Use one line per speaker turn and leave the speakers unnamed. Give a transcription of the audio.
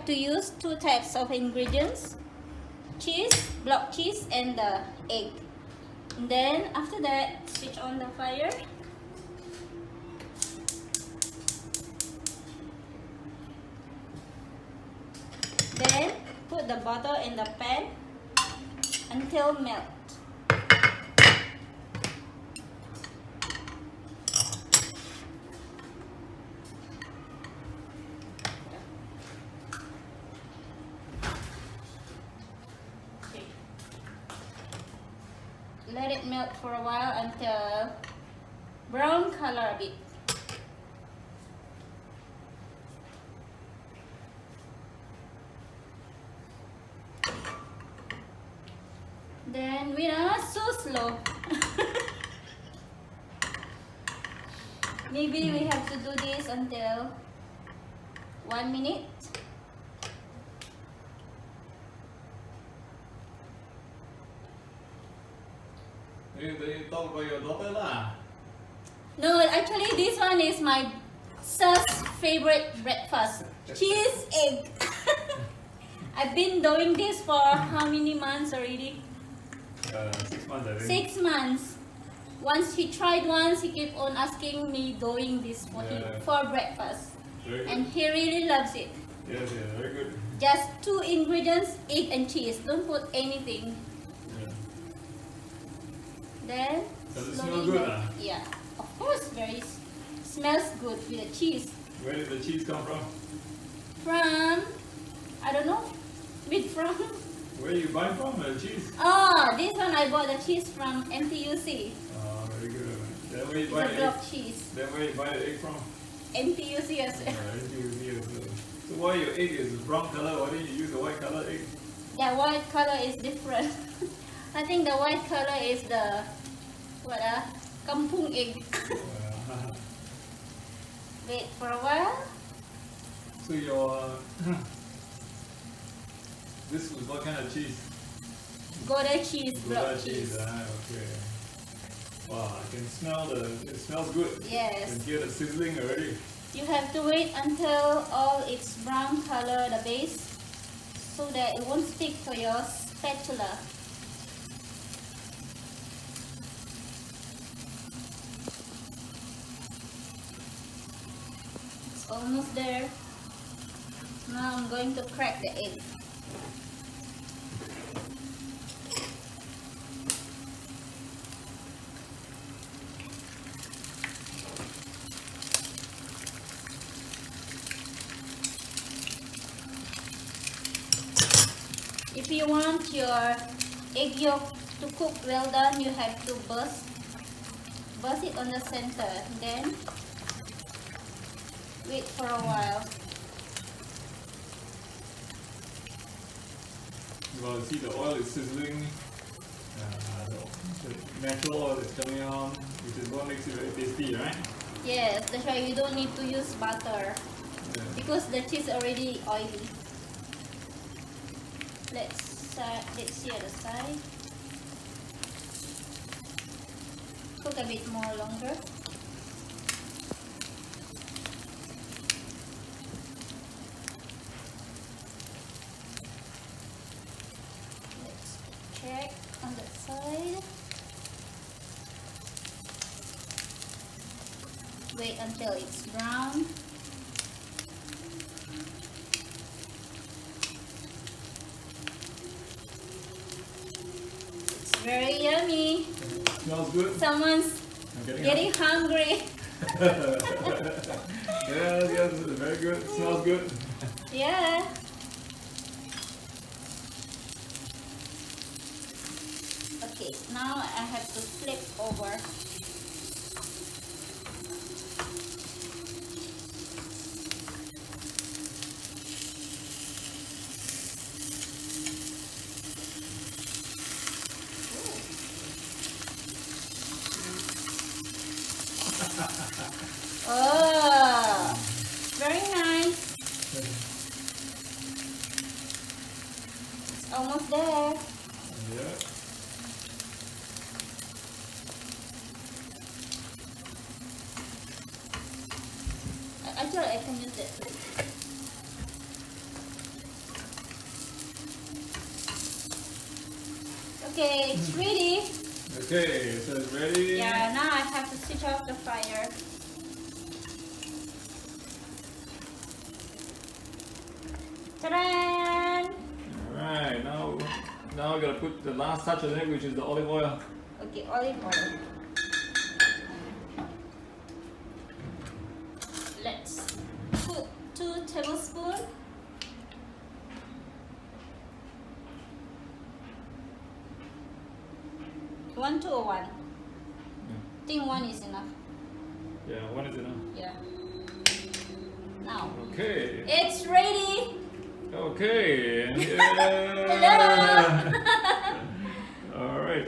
have to use two types of ingredients: cheese, block cheese, and the egg. And then after that, switch on the fire. Then put the butter in the pan until melt. Let it melt for a while until brown color a bit. Then we are so slow. Maybe we have to do this until 1 minute.
You talk about your daughter lah.
No, actually this one is my son's favorite breakfast. Cheese, egg. I've been doing this for how many months already?
6 months, I think.
6 months. Once he tried once, he kept on asking me doing this for him for breakfast. And he really loves it.
Yes, very good.
Just 2 ingredients, egg and cheese. Don't put anything.
Yeah.
Then
does it smell good?
Yeah, of course, smells good with the cheese.
Where did the cheese come from?
From, I don't know, from.
Where you buy from the cheese?
Oh, this one I bought the cheese from NTUC.
Oh, very good. Then where you
It's
buy
a
the
block
egg?
cheese.
Then where you buy the egg from?
NTUC as well.
NTUC as well. So why your egg is brown color? Why didn't you use the white color egg?
The white color is different. I think the white color is the kampung egg. Wait for a while.
So your this was what kind of cheese?
Gouda cheese, block
Gouda cheese. Okay. Wow, I can smell it smells good.
Yes.
I can hear the sizzling already.
You have to wait until all it's brown color, the base, so that it won't stick to your spatula. It's almost there. Now I'm going to crack the egg. If you want your egg yolk to cook well done, you have to burst it on the center. Then wait for a while.
Well, see the oil is sizzling. The natural oil is coming on, which is what makes it very tasty, right?
Yes, that's why you don't need to use butter because the cheese already oily. Let's see at the side. Cook a bit more longer. Let's check on that side. Wait until it's brown. Very yummy.
Smells good.
Someone's getting hungry.
Yes, very good. Smells good.
Yeah. Okay, now I have to flip over. Oh, very nice. It's almost there.
Yeah.
Actually, I can use it. Okay, it's ready.
Okay, so it's ready.
Yeah, now I have to switch off the fire. Ta-da!
Alright, now we're gonna put the last touch on it, which is the olive oil.
Okay, olive oil. Let's put 2 tablespoons. One, two, or one? I think one is enough.
Yeah, one is enough.
Yeah. Now.
Okay.
It's ready.
Okay.
Hello.
Alright.